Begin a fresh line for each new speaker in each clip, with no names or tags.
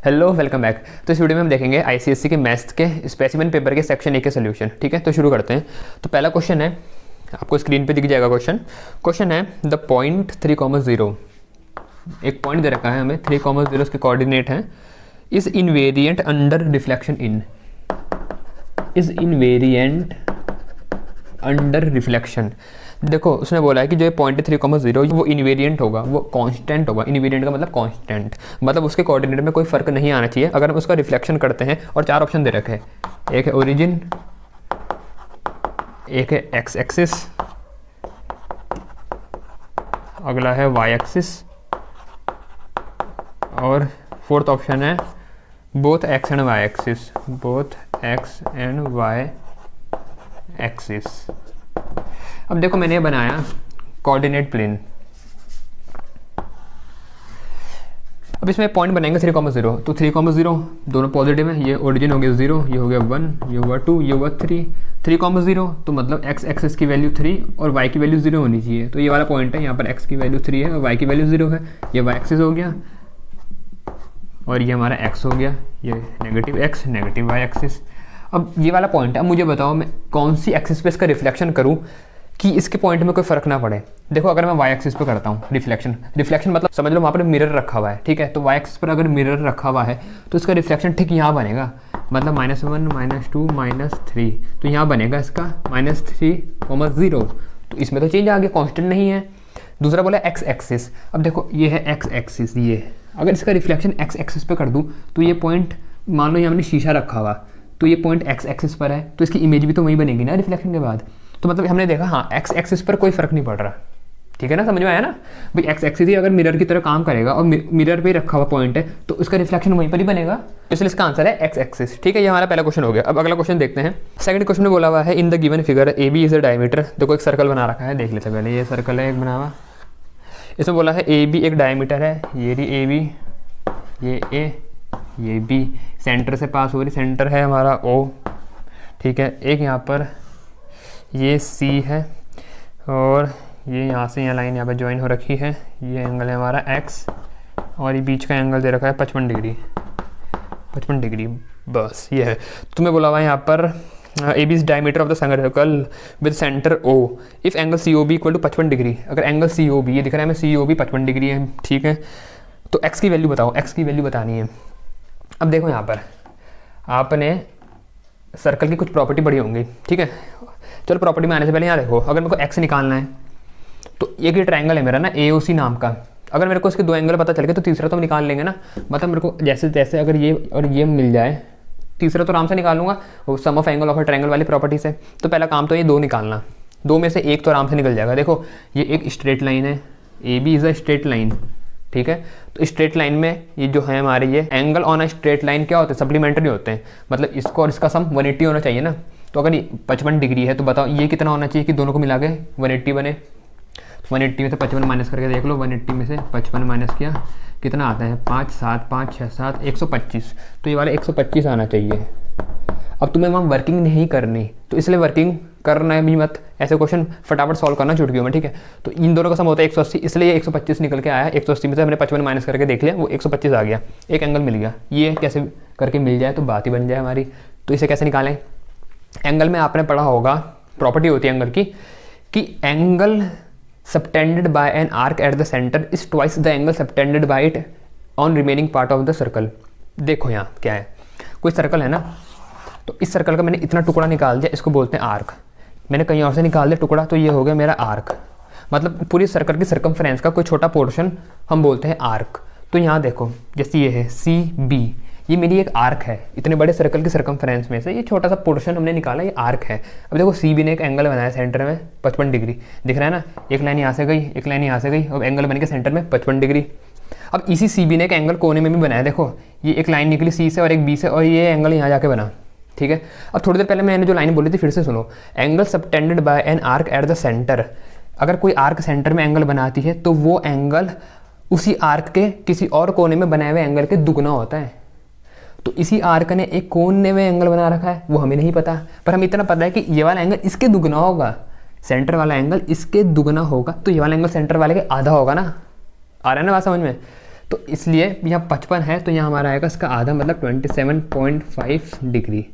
Hello welcome back. तो इस video में हम देखेंगे आईसीएसई के मैथ्स के स्पेसिमेन पेपर के सेक्शन ए के सोल्यूशन। ठीक है, तो शुरू करते हैं। तो पहला क्वेश्चन है, आपको स्क्रीन पे दिख जाएगा क्वेश्चन है द पॉइंट 3,0, एक पॉइंट दे रखा है हमें 3,0 उसके कोऑर्डिनेट हैं, is invariant under reflection in, is invariant under reflection. देखो उसने बोला है कि जो ये पॉइंट 3,0 वो इनवेरिएंट होगा, वो कांस्टेंट होगा। इनवेरिएंट का मतलब कांस्टेंट, मतलब उसके कोऑर्डिनेट में कोई फर्क नहीं आना चाहिए अगर हम उसका रिफ्लेक्शन करते हैं। और चार ऑप्शन दे रखे हैं, एक है ओरिजिन, एक है एक्स एक्सिस, अगला है वाई एक्सिस और फोर्थ ऑप्शन है both X and Y axis, both X and Y axis. अब देखो मैंने बनाया कोऑर्डिनेट प्लेन। अब इसमें पॉइंट बनाएंगे 3,0, तो 3,0 दोनों पॉजिटिव है, ये ओरिजिन हो गया 0, ये हो गया 1, ये हुआ 2, ये हुआ 3। 3,0 तो मतलब एक्स एक्सिस की वैल्यू 3 और वाई की वैल्यू 0 होनी चाहिए। तो ये वाला पॉइंट है, यहाँ पर एक्स की वैल्यू 3 है और वाई की वैल्यू 0 है। ये वाई एक्सिस हो गया और ये हमारा एक्स हो गया, ये negative X negative Y axis. अब ये वाला पॉइंट है, अब मुझे बताओ मैं कौन सी एक्सिस पे इसका रिफ्लेक्शन करूँ कि इसके पॉइंट में कोई फर्क ना पड़े। देखो अगर मैं वाई एक्सिस पे करता हूँ रिफ्लेक्शन मतलब समझ लो वहाँ पर मिरर रखा हुआ है। ठीक है, तो वाई एक्सिस पर अगर मिरर रखा हुआ है तो इसका रिफ्लेक्शन ठीक यहाँ बनेगा, मतलब -1 -2 -3, तो यहाँ बनेगा इसका -3,0। तो इसमें तो चेंज आ गया, कॉन्स्टेंट नहीं है। दूसरा बोला एक्स एक्सिस। अब देखो ये है एक्स एक्सिस, ये अगर इसका रिफ्लेक्शन एक्स एक्सिस पे कर दूँ तो ये पॉइंट, मान लो यहाँ मैंने शीशा रखा हुआ तो ये पॉइंट एक्स एक्सिस पर है, तो इसकी इमेज भी तो वही बनेगी ना रिफ्लेक्शन के बाद। तो मतलब हमने देखा हाँ एक्स एक्सिस पर कोई फर्क नहीं पड़ रहा। ठीक है ना, समझ में आया ना भाई। एक्स एक्सिस ही अगर मिरर की तरह काम करेगा और मिरर पे रखा हुआ पॉइंट है तो उसका रिफ्लेक्शन वहीं पर ही बनेगा, इसलिए इसका आंसर है एक्स एक्सिस। ठीक है, ये हमारा पहला क्वेश्चन हो गया। अब अगला क्वेश्चन देखते हैं। सेकंड क्वेश्चन में बोला हुआ है in the given figure A B is a diameter. देखो एक सर्कल बना रखा है, देख लेते पहले। ये सर्कल है एक बना हुआ, इसमें बोला है ए बी एक डायमीटर है, ये रही ए बी, ये ए, ये बी, सेंटर से पास हो रही, सेंटर है हमारा ओ। ठीक है, एक यहाँ पर ये सी है और ये यहाँ से यहाँ लाइन यहाँ पर ज्वाइन हो रखी है, ये एंगल है हमारा एक्स और ये बीच का एंगल दे रखा है 55 डिग्री, 55 डिग्री, बस ये है। तुम्हें बोला हुआ है यहाँ पर A B is diameter of the circle with centre O if angle C O B equal to 55 degree. अगर एंगल सी ओ बी, ये दिख रहा है हमें सी ओ बी 55 डिग्री है। ठीक है, तो एक्स की वैल्यू बताओ, एक्स की वैल्यू बतानी है। अब देखो यहाँ पर आपने सर्कल की कुछ प्रॉपर्टी पढ़ी होंगी। ठीक है, चलो प्रॉपर्टी में आने से पहले यहाँ देखो, अगर मेरे को एक्स निकालना है तो एक ये ट्रायंगल है मेरा ना AOC नाम का, अगर मेरे को इसके दो एंगल पता चल गए तो तीसरा तो हम निकाल लेंगे ना। मतलब मेरे को जैसे जैसे अगर ये और ये मिल जाए, तीसरा तो आराम से निकाल लूँगा वो sum of angle of a triangle वाली प्रॉपर्टी से। तो पहला काम तो ये दो निकालना, दो में से एक तो आराम से निकल जाएगा। देखो ये एक स्ट्रेट लाइन है, AB is a straight line. ठीक है, तो स्ट्रेट लाइन में ये जो है हमारे ये angle on a straight line क्या होते हैं, सप्लीमेंट्री होते हैं। मतलब इसको और इसका सम 180 होना चाहिए ना। तो अगर ये 55 डिग्री है तो बताओ ये कितना होना चाहिए कि दोनों को मिला के 180 बने। 180 में से 55 माइनस करके देख लो, 180 में से 55 माइनस किया कितना आता है, 5 7 5 6 7 125। तो ये वाला 125 आना चाहिए। अब तुम्हें वहाँ वर्किंग नहीं करनी तो इसलिए वर्किंग करना है भी मत, ऐसे क्वेश्चन फटाफट सॉल्व करना चुटकियों में। ठीक है, तो इन दोनों का सम होता है 180, इसलिए 125 निकल के आया। 180 में से हमने 55 माइनस करके देख लिया, वो 125 आ गया, एक एंगल मिल गया। ये कैसे करके मिल जाए तो बात ही बन जाए हमारी। तो इसे कैसे निकालें, एंगल में आपने पढ़ा होगा प्रॉपर्टी होती है एंगल की कि angle subtended bye an arc at the centre is twice the angle subtended bye it on remaining part of the circle. देखो यहाँ क्या है, कोई सर्कल है ना, तो इस सर्कल का मैंने इतना टुकड़ा निकाल दिया, इसको बोलते हैं आर्क। मैंने कहीं और से निकाल दिया टुकड़ा, तो ये हो गया मेरा आर्क। मतलब पूरी सर्कल की सर्कमफ्रेंस का कोई छोटा पोर्शन हम बोलते हैं आर्क। तो यहाँ देखो जैसे ये है CB, ये मेरी एक आर्क है। इतने बड़े सर्कल की सर्कमफ्रेंस में से ये छोटा सा पोर्शन हमने निकाला, ये आर्क है। अब देखो CB ने एक एंगल बनाया सेंटर में 55 डिग्री, दिख रहा है ना, एक लाइन यहाँ से गई, एक लाइन यहाँ से गई और एंगल बन के सेंटर में 55 डिग्री। अब इसी CB ने एक एंगल कोने में भी बनाया, देखो ये एक लाइन निकली C से और एक B से और ये एंगल यहाँ जाके बना। ठीक है, अब थोड़ी देर पहले मैंने जो लाइन बोली थी फिर से सुनो, angle subtended bye an arc at the centre. अगर कोई आर्क सेंटर में एंगल बनाती है तो वो एंगल उसी आर्क के किसी और कोने में बनाए हुए एंगल के दुगना होता है। तो इसी आर्क ने एक कोने में एंगल बना रखा है, वो हमें नहीं पता, पर हमें इतना पता है कि ये वाला एंगल इसके दुगना होगा, सेंटर वाला एंगल इसके दुगना होगा, तो ये वाला एंगल सेंटर वाले के आधा होगा ना। आ रहा है ना बात समझ में। तो इसलिए यहाँ 55 है तो यहाँ हमारा आएगा इसका आधा, मतलब 27.5 डिग्री।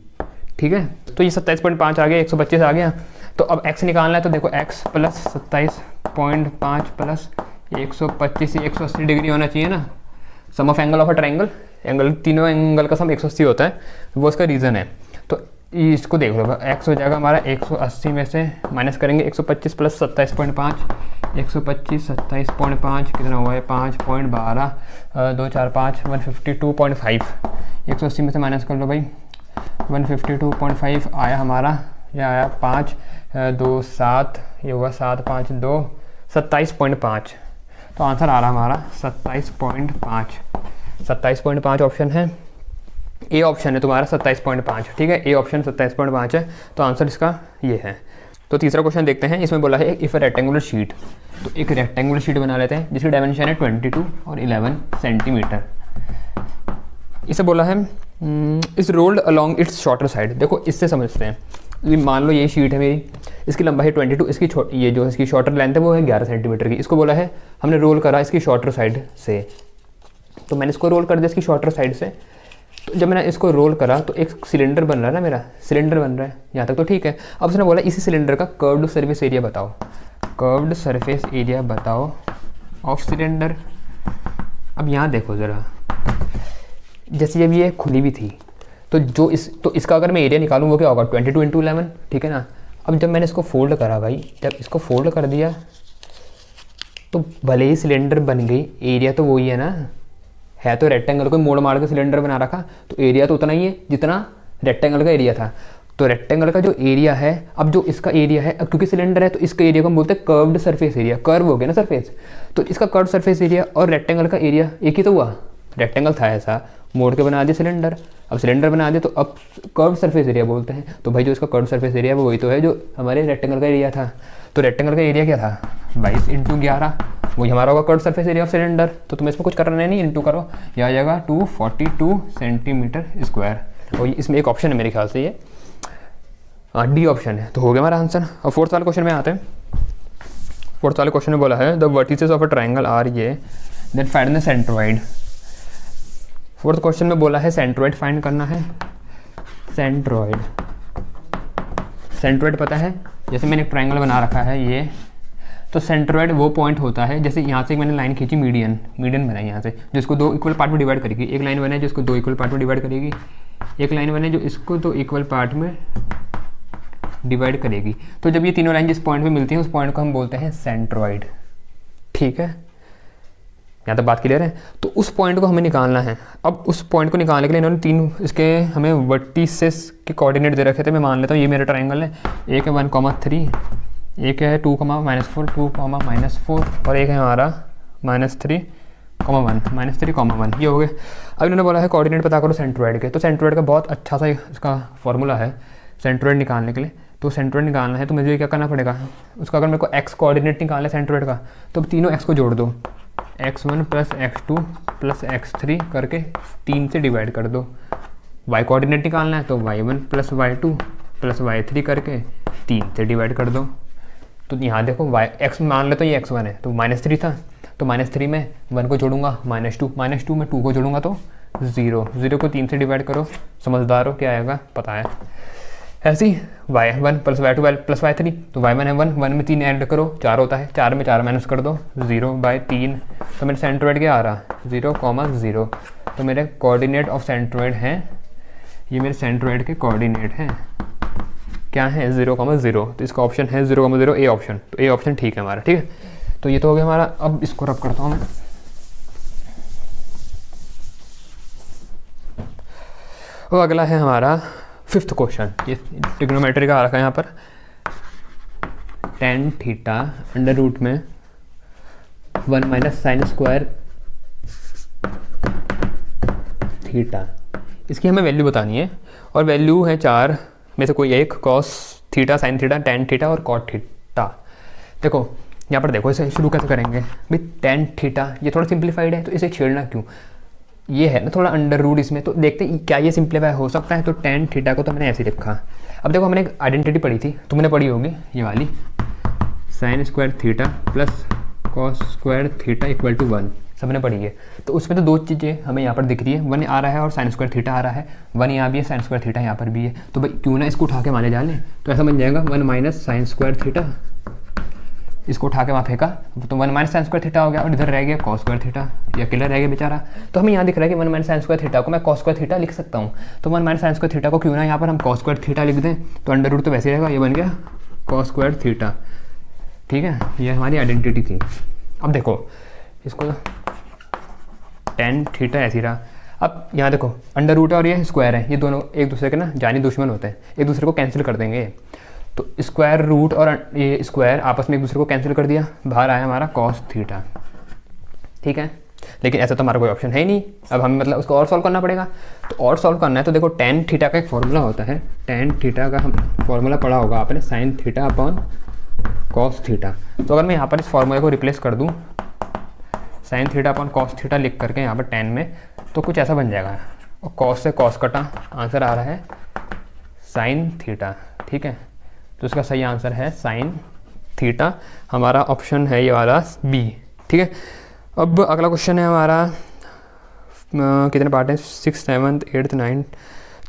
ठीक है, तो ये 27.5 आ गया, 125 आ गया। तो अब x निकालना है, तो देखो x प्लस 27.5 प्लस 125, 180 डिग्री होना चाहिए ना। Sum of angle of a triangle, angle तीनों एंगल का सम 180 होता है, वो इसका रीज़न है। तो इसको देख लो, x हो जाएगा हमारा 180 में से माइनस करेंगे 125 प्लस 27.5, 125 27.5 कितना हुआ है 5.12, 2 4 5 152.5, 180 में से माइनस कर लो भाई, 152.5 आया हमारा, यह आया 5 2 7, ये हुआ 7 5 2 27.5। तो आंसर आ रहा हमारा 27.5। 27.5 ऑप्शन है, ए ऑप्शन है तुम्हारा 27.5। ठीक है, ए ऑप्शन 27.5 है, तो आंसर इसका ये है। तो तीसरा क्वेश्चन देखते हैं, इसमें बोला है इफ़ अ रेक्टेंगुलर शीट, तो एक रेक्टेंगुलर शीट बना लेते हैं जिसकी डायमेंशन है 22 और 11 सेंटीमीटर। इसे बोला है इस rolled along its shorter side. देखो इससे समझते हैं, मान लो ये शीट है मेरी, इसकी लंबाई है 22, इसकी ये जो इसकी शॉर्टर लेंथ है वो है 11 सेंटीमीटर की। इसको बोला है हमने रोल करा इसकी शॉर्टर साइड से, तो मैंने इसको रोल कर दिया इसकी शॉर्टर साइड से। तो जब मैंने इसको रोल करा तो एक सिलेंडर बन रहा है ना, मेरा सिलेंडर बन रहा है, यहाँ तक तो ठीक है। अब उसने बोला इसी सिलेंडर का कर्व्ड सरफेस एरिया बताओ, कर्व्ड सरफेस एरिया बताओ ऑफ सिलेंडर। अब यहाँ देखो ज़रा, जैसे जब ये खुली भी थी तो इसका अगर मैं एरिया निकालूँ वो क्या होगा 22 × 11, ठीक है ना। अब जब मैंने इसको फोल्ड करा भाई, जब इसको फोल्ड कर दिया तो भले ही सिलेंडर बन गई, एरिया तो वही है ना, है तो रेक्टेंगल को मोड़ मार के सिलेंडर बना रखा, तो एरिया तो उतना ही है जितना रेक्टेंगल का एरिया था। तो रेक्टेंगल का जो एरिया है, अब जो इसका एरिया है, अब क्योंकि सिलेंडर है तो इसका एरिया को हम बोलते हैं कर्व्ड सरफेस एरिया, कर्व हो गया ना सरफेस, तो इसका कर्व्ड सरफेस एरिया और रेक्टेंगल का एरिया एक ही तो हुआ। रेक्टेंगल था ऐसा, मोड़ के बना दिया सिलेंडर, अब सिलेंडर बना दिया तो अब कर्व्ड सरफेस एरिया बोलते हैं। तो भाई जो इसका कर्व्ड सरफेस एरिया है वो वही तो है जो हमारे रेक्टेंगल का एरिया था। तो रेक्टेंगल का एरिया क्या था 22 × 11, वही हमारा होगा curved surface area of cylinder. तो तुम्हें इसमें कुछ करना नहीं, इंटू करो, यह आ जाएगा 242 सेंटीमीटर स्क्वायर। और इसमें एक ऑप्शन है मेरे ख्याल से, ये डी ऑप्शन है। तो हो गया हमारा आंसर। अब फोर्थ वाले क्वेश्चन में आते हैं। फोर्थ वाले क्वेश्चन में बोला है the vertices of a triangle are ये that find the centroid. Fourth question में बोला है सेंट्रोइड फाइंड करना है। सेंट्रोइड, सेंट्रोइड पता है, जैसे मैंने एक ट्राइंगल बना रखा है ये, तो सेंट्रोइड वो पॉइंट होता है, जैसे यहाँ से मैंने लाइन खींची मीडियन, मीडियन बनाई यहाँ से, जिसको दो इक्वल पार्ट में डिवाइड करेगी। एक लाइन बने जिसको दो इक्वल पार्ट में डिवाइड करेगी, एक लाइन बने जो इसको दो इक्वल पार्ट में डिवाइड करेगी। तो जब ये तीनों लाइन जिस पॉइंट में मिलती हैं उस पॉइंट को हम बोलते हैं सेंट्रोइड। ठीक है, यहाँ तक बात क्लियर है। तो उस पॉइंट को हमें निकालना है। अब उस पॉइंट को निकालने के लिए इन्होंने तीन इसके हमें वर्टिसेस के कोऑर्डिनेट दे रखे थे। मैं मान लेता हूँ ये मेरा ट्राइंगल है, एक है 1,3, एक है 2,-4, 2,-4 और एक है हमारा -3,1, -3,1, ये हो गए। अब इन्होंने बोला है कोऑर्डिनेट पता करो सेंट्रोइड के। तो सेंट्रोइड का बहुत अच्छा सा इसका फॉर्मूला है सेंट्रोइड निकालने के लिए। तो सेंट्रोइड निकालना है तो मुझे क्या करना पड़ेगा, उसका अगर मेरे को x कोऑर्डिनेट निकालना है सेंट्रोइड का, तो तीनों x को जोड़ दो, x1 + x2 + x3 करके 3 से डिवाइड कर दो। y कोऑर्डिनेट निकालना है तो y1 + y2 + y3 करके 3 से डिवाइड कर दो। तो यहाँ देखो x मान लो तो ये x1 है तो -3 था, तो -3 में 1 को जोड़ूंगा -2 में 2 को जोड़ूंगा तो 0 को 3 से डिवाइड करो। समझदार हो, क्या आएगा पता है। ऐसे ही y1 + y2 + y3, तो y1 है 1 में 3 ऐड करो 4 होता है, 4 में 4 माइनस कर दो 0/3। तो मेरे सेंट्रोइड क्या आ रहा 0,0। तो मेरे कोऑर्डिनेट ऑफ सेंट्रोइड हैं, ये मेरे सेंट्रोइड के कोऑर्डिनेट हैं क्या है 0,0। तो इसका ऑप्शन है 0,0, ए ऑप्शन। तो ए ऑप्शन ठीक है हमारा। ठीक है, तो ये तो हो गया हमारा। अब इसको रब करता हूँ मैं। वो अगला है हमारा 5th क्वेश्चन। ये ट्रिग्नोमेट्री का आ रखा है यहाँ पर, tan थीटा √1 - sin² थीटा। इसकी हमें वैल्यू बतानी है और वैल्यू है 4 में से कोई एक, cos theta, sin theta, tan theta और cot थीटा। देखो यहाँ पर देखो, इसे शुरू कैसे करेंगे भाई। tan थीटा ये थोड़ा सिंप्लीफाइड है तो इसे छेड़ना क्यों, ये है ना थोड़ा √ इसमें, तो देखते हैं क्या ये सिंप्लीफाई हो सकता है। तो tan थीटा को तो मैंने ऐसे लिखा। अब देखो हमने एक आइडेंटिटी पढ़ी थी, तुमने पढ़ी होगी ये वाली, sin² थीटा + cos² थीटा = 1। सबने पढ़ी है। तो उसमें तो दो चीज़ें हमें यहाँ पर दिख रही है, 1 आ रहा है और साइन स्क्वायर थीटा आ रहा है, 1 यहाँ भी है, साइन स्क्वायर थीटा यहाँ पर भी है। तो भाई क्यों ना इसको उठा के माने जा लें, तो ऐसा बन जाएगा 1 माइनस साइन स्क्वायर थीटा, इसको उठा के वहाँ फेंका तो 1 माइनस साइन स्क्वायर थीटा हो गया, और इधर रह गया कॉस स्क्वायर थीटा, ये अकेला रह गया बेचारा। तो हमें यहाँ दिख रहा है कि 1 माइनस साइन स्क्वायर थीटा को मैं कॉस स्क्वायर थीटा लिख सकता हूँ। तो 1 माइनस साइन स्क्वायर थीटा को क्यों ना यहाँ पर हम कॉस स्क्वायर थीटा लिख दें, तो अंडर रूट तो वैसे ही रहेगा, ये बन गया कॉस स्क्वायर थीटा। ठीक है, ये हमारी आइडेंटिटी थी। अब देखो इसको टेन थीटा ऐसी रहा। अब यहाँ देखो अंडर रूट और ये स्क्वायर है, ये दोनों एक दूसरे के ना जानी दुश्मन होते हैं, एक दूसरे को कैंसिल कर देंगे। तो स्क्वायर रूट और ये स्क्वायर आपस में एक दूसरे को कैंसिल कर दिया, बाहर आया हमारा कॉस थीटा। ठीक है, लेकिन ऐसा तो हमारा कोई ऑप्शन है ही नहीं, अब हमें मतलब उसको और सॉल्व करना पड़ेगा। तो और सॉल्व करना है तो देखो टेन थीटा का एक फॉर्मूला होता है, टेन थीटा का हम फॉर्मूला पढ़ा होगा आपने, sine theta upon cos theta. तो अगर मैं यहाँ पर इस फॉर्मूले को रिप्लेस कर दूँ sine theta upon cos theta लिख करके यहाँ पर टेन में, तो कुछ ऐसा बन जाएगा, और कॉस से कॉस कटा, आंसर आ रहा है साइन थीटा। ठीक है, तो इसका सही आंसर है साइन थीटा, हमारा ऑप्शन है ये वाला बी। ठीक है, अब अगला क्वेश्चन है हमारा, कितने पार्ट है, 6th 7th 8th 9th,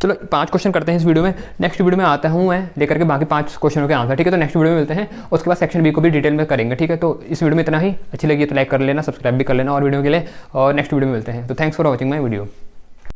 चलो 5 क्वेश्चन करते हैं इस वीडियो में। नेक्स्ट वीडियो में आता हूँ मैं लेकर के बाकी 5 क्वेश्चनों के आंसर। ठीक है, तो नेक्स्ट वीडियो में मिलते हैं, उसके बाद सेक्शन बी को भी डिटेल में करेंगे। ठीक है, तो इस वीडियो में इतना ही, अच्छी लगी तो लाइक कर लेना, सब्सक्राइब भी कर लेना और वीडियो के लिए, और नेक्स्ट वीडियो में मिलते हैं। तो thanks for watching my video.